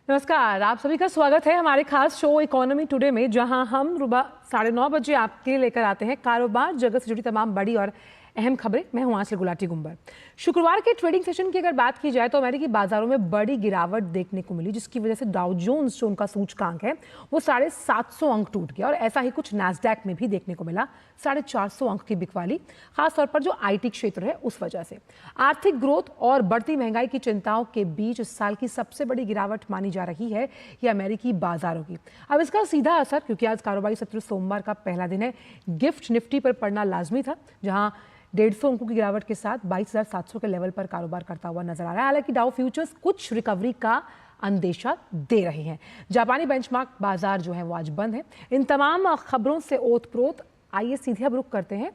नमस्कार, आप सभी का स्वागत है हमारे खास शो इकोनॉमी टुडे में, जहां हम सुबह 9:30 बजे आपके लिए लेकर आते हैं कारोबार जगत से जुड़ी तमाम बड़ी और अहम खबरें। मैं हूं आंचल गुलाटी गुंबर। शुक्रवार के ट्रेडिंग सेशन की अगर बात की जाए तो अमेरिकी बाजारों में बड़ी गिरावट देखने को मिली, जिसकी वजह से डाउ जोन्स जो उनका सूचकांक है वो 750 अंक टूट गया। और ऐसा ही कुछ नैस्डैक में भी देखने को मिला, 450 अंक की बिकवाली, खासतौर पर जो आईटी क्षेत्र है उस वजह से। आर्थिक ग्रोथ और बढ़ती महंगाई की चिंताओं के बीच इस साल की सबसे बड़ी गिरावट मानी जा रही है ये अमेरिकी बाजारों की। अब इसका सीधा असर, क्योंकि आज कारोबारी सत्र सोमवार का पहला दिन है, गिफ्ट निफ्टी पर पड़ना लाजमी था, जहां 150 अंकों की गिरावट के साथ 22,700 के लेवल पर कारोबार करता हुआ नजर आ रहा है। हालांकि डाउ फ्यूचर्स कुछ रिकवरी का अंदेशा दे रहे हैं। जापानी बेंचमार्क बाजार जो है वो आज बंद है। इन तमाम खबरों से ओतप्रोत आइए सीधे अब रुख करते हैं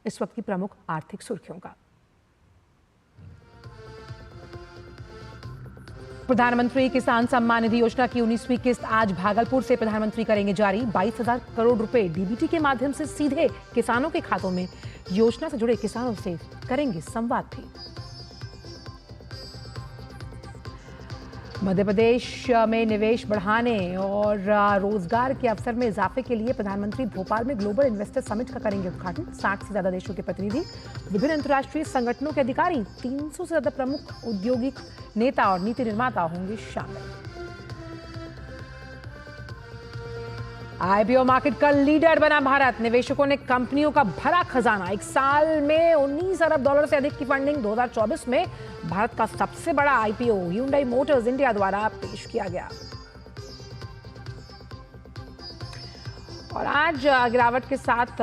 इस वक्त की प्रमुख आर्थिक सुर्खियों का। प्रधानमंत्री किसान सम्मान निधि योजना की 19वीं किस्त आज भागलपुर से प्रधानमंत्री करेंगे जारी। 22,000 करोड़ रुपए डीबीटी के माध्यम से सीधे किसानों के खातों में। योजना से जुड़े किसानों से करेंगे संवाद भी। मध्य प्रदेश में निवेश बढ़ाने और रोजगार के अवसर में इजाफे के लिए प्रधानमंत्री भोपाल में ग्लोबल इन्वेस्टर समिट का करेंगे उद्घाटन। 60 से ज्यादा देशों के प्रतिनिधि, विभिन्न अंतर्राष्ट्रीय संगठनों के अधिकारी, 300 से ज्यादा प्रमुख औद्योगिक नेता और नीति निर्माता होंगे शामिल। आईपीओ मार्केट का लीडर बना भारत। निवेशकों ने कंपनियों का भरा खजाना। एक साल में 19 अरब डॉलर से अधिक की फंडिंग। 2024 में भारत का सबसे बड़ा आईपीओ Hyundai मोटर्स इंडिया द्वारा पेश किया गया। और आज गिरावट के साथ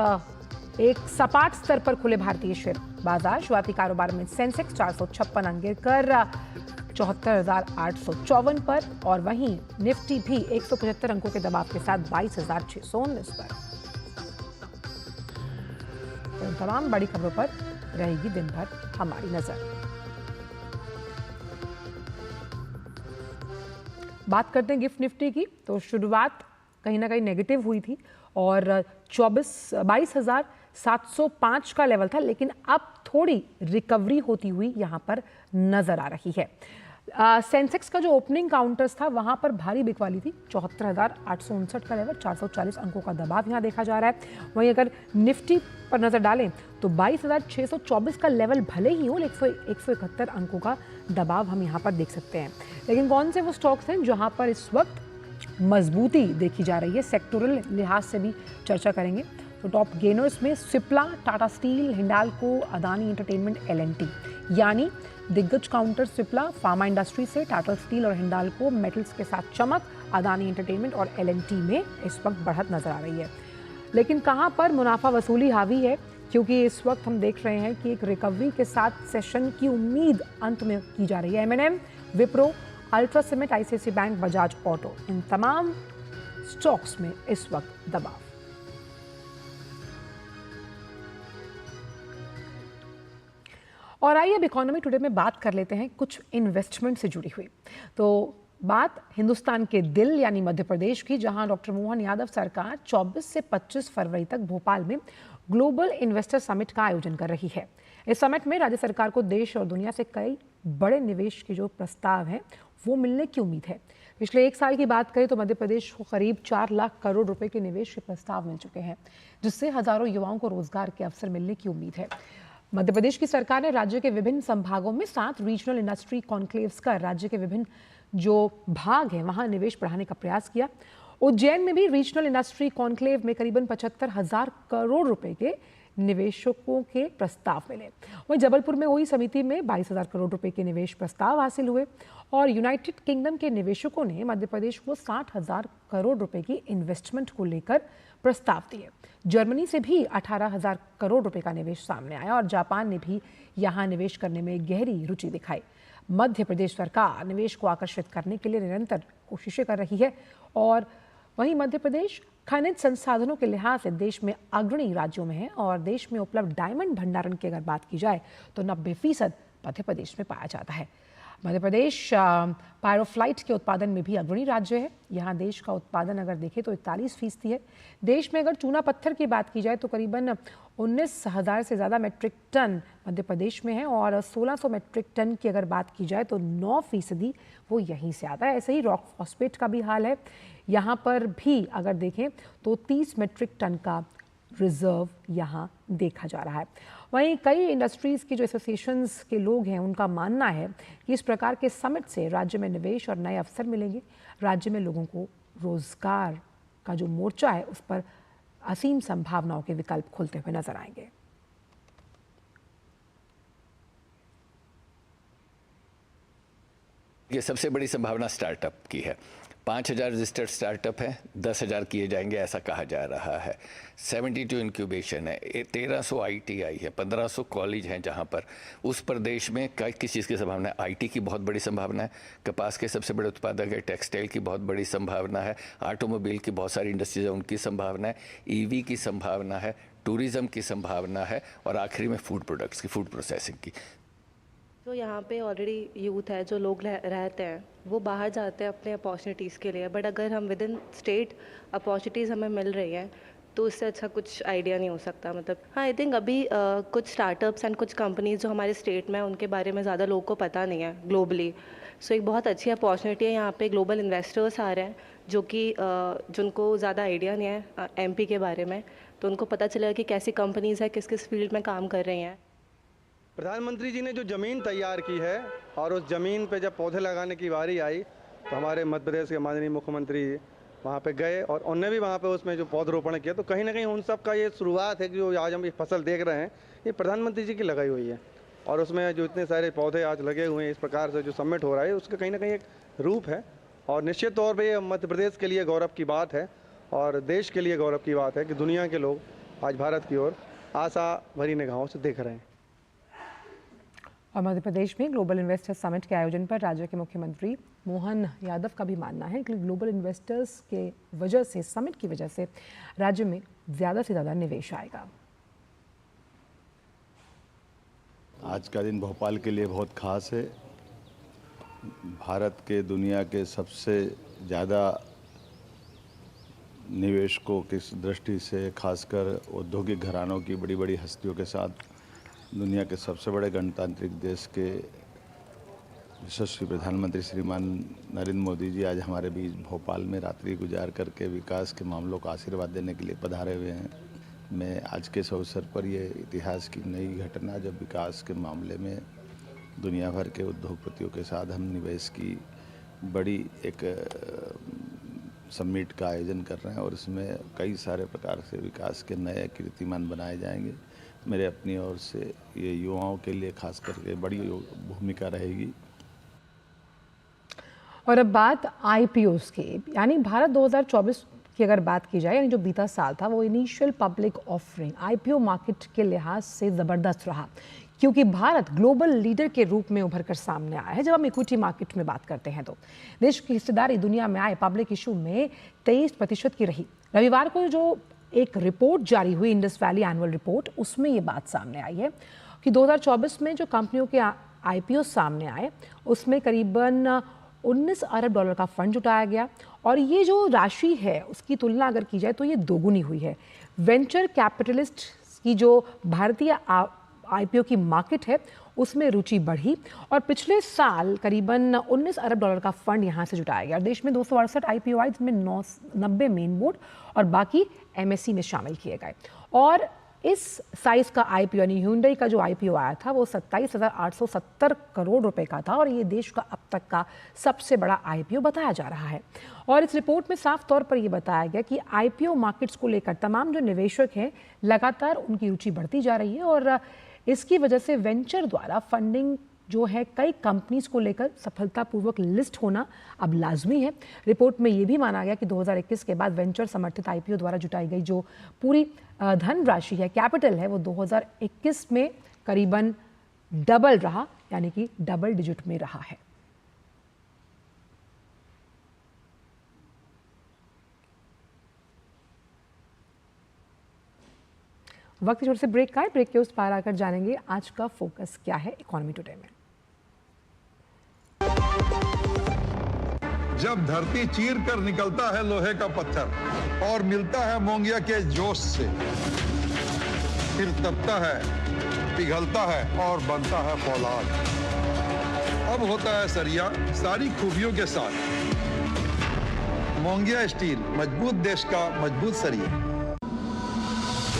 एक सपाट स्तर पर खुले भारतीय शेयर बाजार। शुरुआती कारोबार में सेंसेक्स 456 अंक गिरकर 74,854 पर, और वहीं निफ्टी भी 175 अंकों के दबाव के साथ 22,619 पर। तो तमाम बड़ी खबरों पर रहेगी दिन भर हमारी नजर। बात करते हैं गिफ्ट निफ्टी की, तो शुरुआत कहीं ना कहीं नेगेटिव हुई थी और 22,705 का लेवल था, लेकिन अब थोड़ी रिकवरी होती हुई यहां पर नजर आ रही है। सेंसेक्स का जो ओपनिंग काउंटर्स था वहां पर भारी बिकवाली थी। 74,859 का लेवल, 440 अंकों का दबाव यहां देखा जा रहा है। वहीं अगर निफ्टी पर नजर डालें तो 22,624 का लेवल भले ही हो, लेकिन 171 अंकों का दबाव हम यहां पर देख सकते हैं। लेकिन कौन से वो स्टॉक्स हैं जहां पर इस वक्त मजबूती देखी जा रही है, सेक्टोरल लिहाज से भी चर्चा करेंगे। तो टॉप गेनर्स में Cipla, Tata steel, Hindalco, Adani entertainment, L&T, यानी दिग्गज काउंटर सिप्ला फार्मा इंडस्ट्री से, टाटा स्टील और हिंडाल्को मेटल्स के साथ चमक, अदानी एंटरटेनमेंट और एल&टी में इस वक्त बढ़त नजर आ रही है। लेकिन कहां पर मुनाफा वसूली हावी है, क्योंकि इस वक्त हम देख रहे हैं कि एक रिकवरी के साथ सेशन की उम्मीद अंत में की जा रही है। M&M, Wipro, ultra cement, ICICI bank, Bajaj auto, इन तमाम स्टॉक्स में इस वक्त दबाव। और आइए अब इकोनॉमी टुडे में बात कर लेते हैं कुछ इन्वेस्टमेंट से जुड़ी हुई। तो बात हिंदुस्तान के दिल यानी मध्य प्रदेश की, जहां डॉक्टर मोहन यादव सरकार 24 से 25 फरवरी तक भोपाल में ग्लोबल इन्वेस्टर समिट का आयोजन कर रही है। इस समिट में राज्य सरकार को देश और दुनिया से कई बड़े निवेश के जो प्रस्ताव हैं वो मिलने की उम्मीद है। पिछले एक साल की बात करें तो मध्य प्रदेश को करीब 4 लाख करोड़ रुपए के निवेश के प्रस्ताव मिल चुके हैं, जिससे हजारों युवाओं को रोजगार के अवसर मिलने की उम्मीद है। मध्य प्रदेश की सरकार ने राज्य के विभिन्न संभागों में 7 रीजनल इंडस्ट्री कॉन्क्लेव्स कर राज्य के विभिन्न जो भाग हैं वहां निवेश बढ़ाने का प्रयास किया। उज्जैन में भी रीजनल इंडस्ट्री कॉन्क्लेव में करीबन 75,000 करोड़ रुपए के निवेशकों के प्रस्ताव मिले। वहीं जबलपुर में हुई समिति में 22,000 करोड़ रुपए के निवेश प्रस्ताव हासिल हुए और यूनाइटेड किंगडम के निवेशकों ने मध्य प्रदेश को 60,000 करोड़ रुपए की इन्वेस्टमेंट को लेकर प्रस्ताव दिए। जर्मनी से भी 18,000 करोड़ रुपए का निवेश सामने आया और जापान ने भी यहां निवेश करने में गहरी रुचि दिखाई। मध्य प्रदेश सरकार निवेश को आकर्षित करने के लिए निरंतर कोशिशें कर रही है और वहीं मध्य प्रदेश खनिज संसाधनों के लिहाज से देश में अग्रणी राज्यों में है और देश में उपलब्ध डायमंड भंडारण की अगर बात की जाए तो 90% मध्य प्रदेश में पाया जाता है। मध्य प्रदेश पायरोफ्लाइट के उत्पादन में भी अग्रणी राज्य है। यहाँ देश का उत्पादन अगर देखें तो 41% है। देश में अगर चूना पत्थर की बात की जाए तो करीबन 19,000 से ज़्यादा मेट्रिक टन मध्य प्रदेश में है और 1600 मेट्रिक टन की अगर बात की जाए तो 9% वो यहीं से आता है। ऐसे ही रॉक फॉस्फेट का भी हाल है। यहाँ पर भी अगर देखें तो 30 मेट्रिक टन का रिजर्व यहाँ देखा जा रहा है। वहीं कई इंडस्ट्रीज़ की जो एसोसिएशंस के लोग हैं उनका मानना है कि इस प्रकार के समिट से राज्य में निवेश और नए अवसर मिलेंगे। राज्य में लोगों को रोजगार का जो मोर्चा है उस पर असीम संभावनाओं के विकल्प खुलते हुए नजर आएंगे। ये सबसे बड़ी संभावना स्टार्टअप की है। 5,000 रजिस्टर्ड स्टार्टअप हैं, 10,000 किए जाएंगे ऐसा कहा जा रहा है। 72 इंक्यूबेशन है, 1300 ITI है, 1500 कॉलेज हैं जहां पर उस प्रदेश में किस चीज़ की संभावना है। IT की बहुत बड़ी संभावना है, कपास के सबसे बड़े उत्पादक है, टेक्सटाइल की बहुत बड़ी संभावना है, ऑटोमोबाइल की बहुत सारी इंडस्ट्रीज है उनकी संभावना है, EV की संभावना है, टूरिज़्म की संभावना है और आखिरी में फूड प्रोडक्ट्स की, फूड प्रोसेसिंग की। जो यहाँ पे ऑलरेडी यूथ है, जो लोग रहते हैं, वो बाहर जाते हैं अपने अपॉर्चुनिटीज़ के लिए, बट अगर हम विद इन स्टेट अपॉर्चुनिटीज़ हमें मिल रही हैं तो इससे अच्छा कुछ आइडिया नहीं हो सकता। मतलब हाँ, आई थिंक अभी कुछ स्टार्टअप्स एंड कुछ कंपनीज जो हमारे स्टेट में हैं उनके बारे में ज़्यादा लोगों को पता नहीं है ग्लोबली। सो एक बहुत अच्छी अपॉर्चुनिटी है। यहाँ पे ग्लोबल इन्वेस्टर्स आ रहे हैं जो कि जिनको ज़्यादा आइडिया नहीं है MP के बारे में, तो उनको पता चलेगा कि कैसी कंपनीज़ है, किस किस फील्ड में काम कर रही हैं। प्रधानमंत्री जी ने जो ज़मीन तैयार की है और उस ज़मीन पे जब पौधे लगाने की बारी आई तो हमारे मध्य प्रदेश के माननीय मुख्यमंत्री वहाँ पे गए और उन्होंने भी वहाँ पे उसमें जो पौधरोपण किया। तो कहीं ना कहीं उन सब का ये शुरुआत है कि जो आज हम ये फसल देख रहे हैं ये प्रधानमंत्री जी की लगाई हुई है और उसमें जो इतने सारे पौधे आज लगे हुए हैं, इस प्रकार से जो समिट हो रहा है उसका कहीं ना कहीं एक रूप है और निश्चित तौर पर ये मध्य प्रदेश के लिए गौरव की बात है और देश के लिए गौरव की बात है कि दुनिया के लोग आज भारत की ओर आशा भरी निगाहों से देख रहे हैं। और मध्य प्रदेश में ग्लोबल इन्वेस्टर समिट के आयोजन पर राज्य के मुख्यमंत्री मोहन यादव का भी मानना है कि ग्लोबल इन्वेस्टर्स के वजह से, समिट की वजह से राज्य में ज़्यादा से ज़्यादा निवेश आएगा। आज का दिन भोपाल के लिए बहुत खास है। भारत के दुनिया के सबसे ज़्यादा निवेशकों की दृष्टि से, खासकर औद्योगिक घरानों की बड़ी बड़ी हस्तियों के साथ दुनिया के सबसे बड़े गणतांत्रिक देश के यशस्वी प्रधानमंत्री श्रीमान नरेंद्र मोदी जी आज हमारे बीच भोपाल में रात्रि गुजार करके विकास के मामलों का आशीर्वाद देने के लिए पधारे हुए हैं। मैं आज के इस अवसर पर ये इतिहास की नई घटना, जब विकास के मामले में दुनिया भर के उद्योगपतियों के साथ हम निवेश की बड़ी एक समिट का आयोजन कर रहे हैं और इसमें कई सारे प्रकार से विकास के नए कीर्तिमान बनाए जाएंगे। मेरे अपनी ओर से ये युवाओं के लिए खास करके बड़ी भूमिका रहेगी। और अब बात IPOs की, यानी भारत 2024 की अगर बात की जाए, यानी जो बीता साल था वो initial public offering IPO market के लिहाज से ज़बरदस्त रहा क्योंकि भारत ग्लोबल लीडर के रूप में उभर कर सामने आया है। जब हम इक्विटी मार्केट में बात करते हैं तो देश की हिस्सेदारी दुनिया में आए पब्लिक इशू में 23% की रही। रविवार को जो एक रिपोर्ट जारी हुई, इंडस वैली एनुअल रिपोर्ट, उसमें ये बात सामने आई है कि 2024 में जो कंपनियों के IPO सामने आए उसमें करीबन 19 अरब डॉलर का फंड जुटाया गया और ये जो राशि है उसकी तुलना अगर की जाए तो ये दोगुनी हुई है। वेंचर कैपिटलिस्ट की जो भारतीय IPO की मार्केट है उसमें रुचि बढ़ी और पिछले साल करीबन 19 अरब डॉलर का फंड यहाँ से जुटाया गया। देश में 268 IPO आए जिसमें 90 मेन बोर्ड और बाकी MSE में शामिल किए गए और इस साइज का IPO यानी Hyundai का जो IPO आया था वो 27,870 करोड़ रुपए का था और ये देश का अब तक का सबसे बड़ा IPO बताया जा रहा है। और इस रिपोर्ट में साफ तौर पर यह बताया गया कि IPO मार्केट्स को लेकर तमाम जो निवेशक हैं लगातार उनकी रुचि बढ़ती जा रही है और इसकी वजह से वेंचर द्वारा फंडिंग जो है कई कंपनीज को लेकर सफलतापूर्वक लिस्ट होना अब लाजमी है। रिपोर्ट में ये भी माना गया कि 2021 के बाद वेंचर समर्थित IPO द्वारा जुटाई गई जो पूरी धन राशि है, कैपिटल है, वो 2021 में करीबन डबल रहा, यानी कि डबल डिजिट में रहा है। वक्त छोटे से ब्रेक का है। ब्रेक के उस पार आकर जानेंगे आज का फोकस क्या है इकोनॉमी टुडे में। जब धरती चीर कर निकलता है लोहे का पत्थर और मिलता है मोंगिया के जोश से, फिर तपता है, पिघलता है और बनता है फौलाद। अब होता है सरिया सारी खूबियों के साथ। मोंगिया स्टील, मजबूत देश का मजबूत सरिया।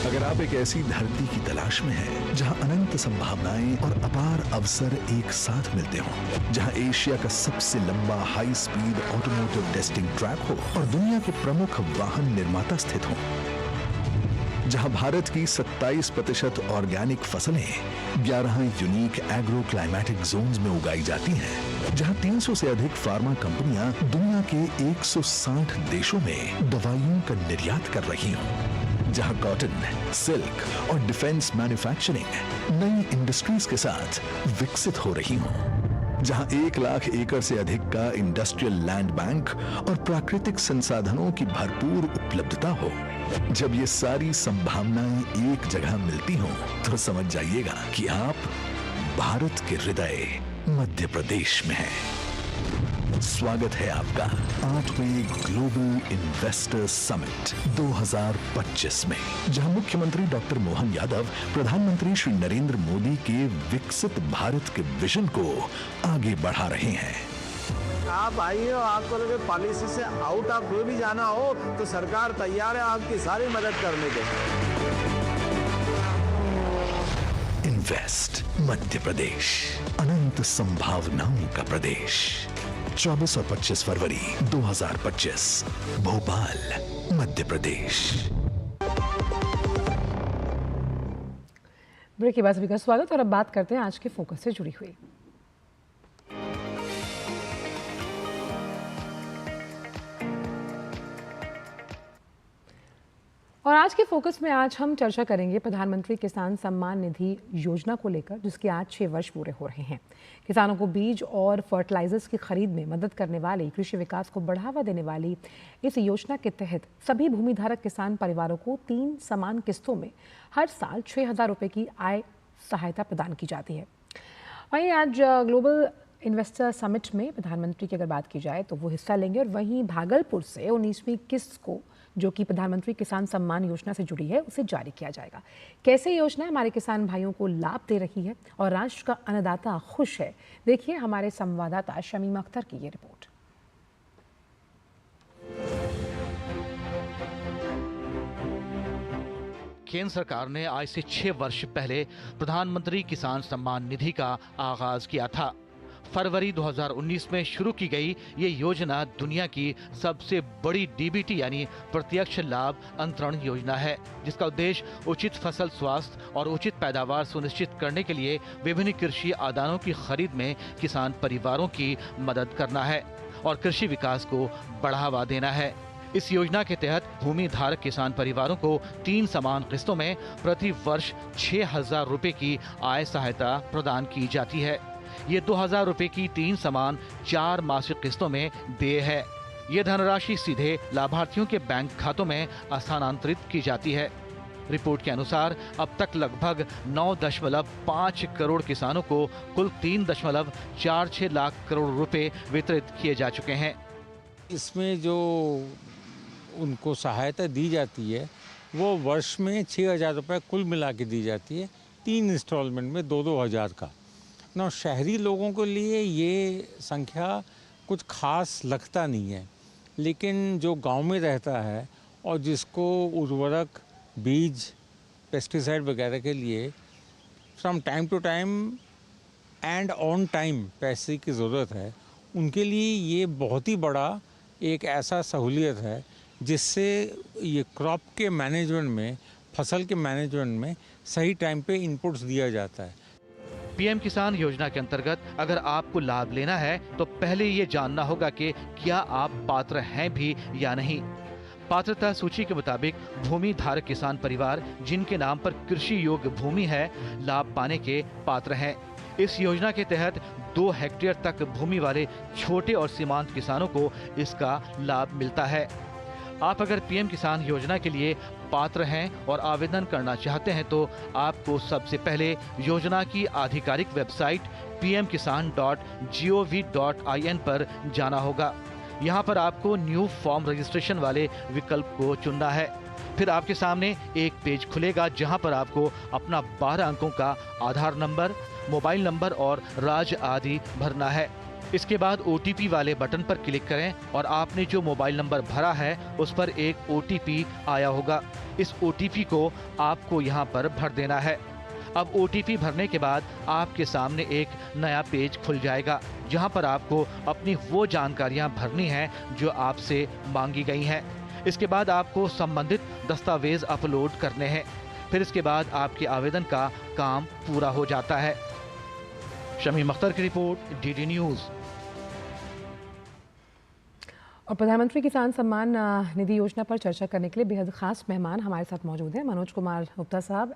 अगर आप एक ऐसी धरती की तलाश में हैं जहां अनंत संभावनाएं और अपार अवसर एक साथ मिलते हों, जहां एशिया का सबसे लंबा high speed automotive testing track हो और दुनिया के प्रमुख वाहन निर्माता स्थित हों, जहां भारत की 27% ऑर्गेनिक फसलें 11 यूनिक एग्रो क्लाइमेटिक जोन्स में उगाई जाती हैं, जहां 300 से अधिक फार्मा कंपनियां दुनिया के 160 देशों में दवाइयों का निर्यात कर रही हों, जहां कॉटन, सिल्क और डिफेंस मैन्युफैक्चरिंग नई इंडस्ट्रीज के साथ विकसित हो रही हों, जहां 1 लाख एकड़ से अधिक का इंडस्ट्रियल लैंड बैंक और प्राकृतिक संसाधनों की भरपूर उपलब्धता हो, जब ये सारी संभावनाएं एक जगह मिलती हों, तो समझ जाइएगा कि आप भारत के हृदय मध्य प्रदेश में हैं। स्वागत है आपका 8वें ग्लोबल इन्वेस्टर्स समिट 2025 में, जहां मुख्यमंत्री डॉक्टर मोहन यादव प्रधानमंत्री श्री नरेंद्र मोदी के विकसित भारत के विजन को आगे बढ़ा रहे हैं। आप आइए और आपको लगे पॉलिसी से आउट ऑफ वे भी जाना हो तो सरकार तैयार है आपकी सारी मदद करने के। इन्वेस्ट मध्य प्रदेश, अनंत संभावनाओं का प्रदेश। 24 और 25 फरवरी 2025, भोपाल, मध्य प्रदेश। ब्रेक के बाद सभी का स्वागत और अब बात करते हैं आज के फोकस से जुड़ी हुई। और आज के फोकस में आज हम चर्चा करेंगे प्रधानमंत्री किसान सम्मान निधि योजना को लेकर, जिसके आज 6 वर्ष पूरे हो रहे हैं। किसानों को बीज और फर्टिलाइजर्स की खरीद में मदद करने वाली, कृषि विकास को बढ़ावा देने वाली इस योजना के तहत सभी भूमिधारक किसान परिवारों को 3 समान किस्तों में हर साल 6,000 रुपये की आय सहायता प्रदान की जाती है। वहीं आज ग्लोबल इन्वेस्टर समिट में प्रधानमंत्री की अगर बात की जाए तो वो हिस्सा लेंगे और वहीं भागलपुर से 19वीं किस्त को, जो कि प्रधानमंत्री किसान सम्मान योजना से जुड़ी है, उसे जारी किया जाएगा। कैसे योजना हमारे किसान भाइयों को लाभ दे रही है और राष्ट्र का अन्नदाता खुश है, देखिए हमारे संवाददाता शमीम अख्तर की ये रिपोर्ट। केंद्र सरकार ने आज से 6 वर्ष पहले प्रधानमंत्री किसान सम्मान निधि का आगाज किया था। फरवरी 2019 में शुरू की गई ये योजना दुनिया की सबसे बड़ी डीबीटी यानी प्रत्यक्ष लाभ अंतरण योजना है, जिसका उद्देश्य उचित फसल स्वास्थ्य और उचित पैदावार सुनिश्चित करने के लिए विभिन्न कृषि आदानों की खरीद में किसान परिवारों की मदद करना है और कृषि विकास को बढ़ावा देना है। इस योजना के तहत भूमि धारक किसान परिवारों को 3 समान किस्तों में प्रति वर्ष 6,000 रुपये की आय सहायता प्रदान की जाती है। ये 2,000 रुपये की 3 समान 4 मासिक किस्तों में देय है। ये धनराशि सीधे लाभार्थियों के बैंक खातों में स्थानांतरित की जाती है। रिपोर्ट के अनुसार अब तक लगभग 9.5 करोड़ किसानों को कुल 3.46 लाख करोड़ रुपए वितरित किए जा चुके हैं। इसमें जो उनको सहायता दी जाती है वो वर्ष में 6,000 रुपये कुल मिला के दी जाती है, 3 इंस्टॉलमेंट में 2-2 हज़ार का। ना शहरी लोगों के लिए ये संख्या कुछ खास लगता नहीं है, लेकिन जो गांव में रहता है और जिसको उर्वरक, बीज, पेस्टिसाइड वगैरह के लिए from time to time and on time पैसे की ज़रूरत है, उनके लिए ये बहुत ही बड़ा एक ऐसा सहूलियत है जिससे ये क्रॉप के मैनेजमेंट में, फसल के मैनेजमेंट में सही टाइम पे इनपुट्स दिया जाता है। पीएम किसान योजना के अंतर्गत अगर आपको लाभ लेना है तो पहले ये जानना होगा कि क्या आप पात्र हैं भी या नहीं। पात्रता सूची के मुताबिक भूमि धारक किसान परिवार जिनके नाम पर कृषि योग्य भूमि है, लाभ पाने के पात्र हैं। इस योजना के तहत 2 हेक्टेयर तक भूमि वाले छोटे और सीमांत किसानों को इसका लाभ मिलता है। आप अगर पीएम किसान योजना के लिए पात्र हैं और आवेदन करना चाहते हैं तो आपको सबसे पहले योजना की आधिकारिक वेबसाइट pmkisan.gov.in पर जाना होगा। यहाँ पर आपको न्यू फॉर्म रजिस्ट्रेशन वाले विकल्प को चुनना है। फिर आपके सामने एक पेज खुलेगा जहां पर आपको अपना 12 अंकों का आधार नंबर, मोबाइल नंबर और राज्य आदि भरना है। इसके बाद OTP वाले बटन पर क्लिक करें और आपने जो मोबाइल नंबर भरा है उस पर एक OTP आया होगा। इस OTP को आपको यहाँ पर भर देना है। अब OTP भरने के बाद आपके सामने एक नया पेज खुल जाएगा जहां पर आपको अपनी वो जानकारियां भरनी हैं जो आपसे मांगी गई हैं। इसके बाद आपको संबंधित दस्तावेज अपलोड करने हैं। फिर इसके बाद आपके आवेदन का काम पूरा हो जाता है। शमीम अख्तर की रिपोर्ट, DD न्यूज़। और प्रधानमंत्री किसान सम्मान निधि योजना पर चर्चा करने के लिए बेहद खास मेहमान हमारे साथ मौजूद हैं। मनोज कुमार गुप्ता साहब,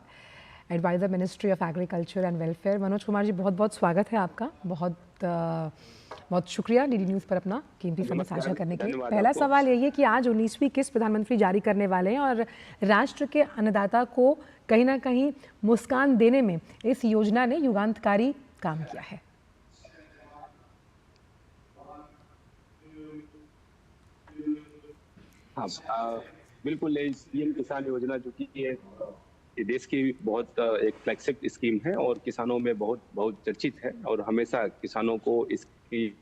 advisor ministry of agriculture and welfare. Manoj Kumar ji, बहुत बहुत स्वागत है आपका। बहुत शुक्रिया DD न्यूज़ पर अपना कीमती समय साझा करने के लिए। पहला सवाल यही है कि आज 19वीं किस्त प्रधानमंत्री जारी करने वाले हैं और राष्ट्र के अन्नदाता को कहीं ना कहीं मुस्कान देने में इस योजना ने युगांतकारी काम किया है। हाँ, बिल्कुल। PM किसान योजना जो कि ये देश की बहुत एक फ्लैगशिप स्कीम है और किसानों में बहुत चर्चित है और हमेशा किसानों को इसकी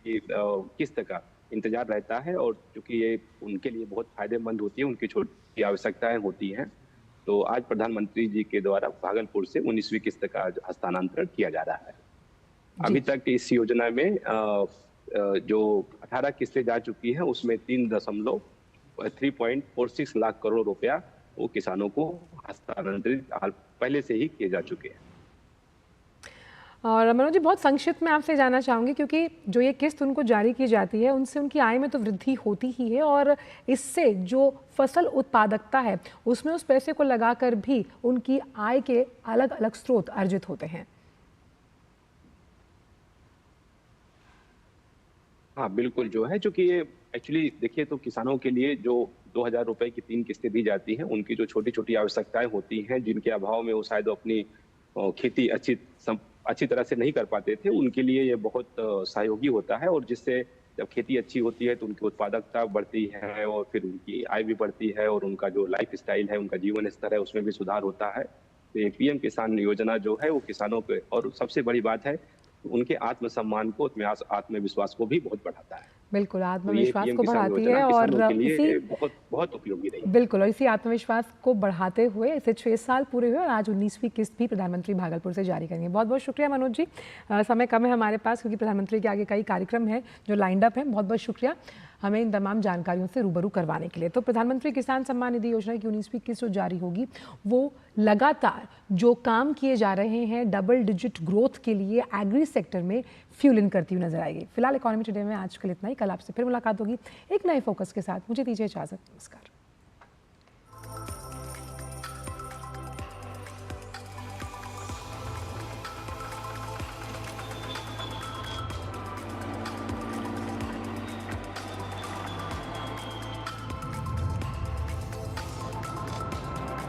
किस्त का इंतजार रहता है और चूंकि ये उनके लिए बहुत फायदेमंद होती है, उनकी छोटी आवश्यकताएं होती हैं, तो आज प्रधानमंत्री जी के द्वारा भागलपुर से 19वीं किस्त का हस्तांतरण किया जा रहा है। अभी तक इस योजना में जो 18 किस्तें जा चुकी हैं उसमें 3.46 लाख करोड़ रुपया वो किसानों को हस्तांतरित पहले से ही किए जा चुके हैं। और मनोज जी, बहुत संक्षिप्त में आपसे जानना चाहूँगी क्योंकि जो ये किस्त उनको जारी की जाती है उनसे उनकी आय में तो वृद्धि होती ही है और इससे जो फसल उत्पादकता है उसमें उस पैसे को लगाकर भी उनकी आय के अलग अलग स्रोत अर्जित होते हैं। हाँ, बिल्कुल। जो है चूंकि ये एक्चुअली देखिए तो किसानों के लिए जो 2000 रुपए की 3 किस्तें दी जाती हैं, उनकी जो छोटी छोटी आवश्यकताएं होती हैं जिनके अभाव में वो शायद अपनी खेती अच्छी तरह से नहीं कर पाते थे, उनके लिए ये बहुत सहयोगी होता है और जिससे जब खेती अच्छी होती है तो उनकी उत्पादकता बढ़ती है और फिर उनकी आय भी बढ़ती है और उनका जो लाइफ स्टाइल है, उनका जीवन स्तर है, उसमें भी सुधार होता है। तो ये PM किसान योजना जो है वो किसानों के, और सबसे बड़ी बात है उनके आत्मसम्मान को, आत्मविश्वास को भी बहुत बढ़ाता है। बिल्कुल, आत्मविश्वास को बढ़ाती है और इसी बहुत उपयोगी रही। बिल्कुल, और इसी आत्मविश्वास को बढ़ाते हुए इसे 6 साल पूरे हुए और आज 19वीं किस्त भी प्रधानमंत्री भागलपुर से जारी करेंगे। बहुत बहुत शुक्रिया मनोज जी। समय कम है हमारे पास क्योंकि प्रधानमंत्री के आगे कई कार्यक्रम हैं जो लाइंड अप हैं। बहुत बहुत शुक्रिया हमें इन तमाम जानकारियों से रूबरू करवाने के लिए। तो प्रधानमंत्री किसान सम्मान निधि योजना की 19वीं किस्त जो जारी होगी वो लगातार जो काम किए जा रहे हैं डबल डिजिट ग्रोथ के लिए एग्री सेक्टर में फ्यूल इन करती हुई नजर आएगी। फिलहाल इकोनॉमी टुडे में आजकल इतना ही। कल आपसे फिर मुलाकात होगी एक नए फोकस के साथ। मुझे दीजिए इजाजत। नमस्कार।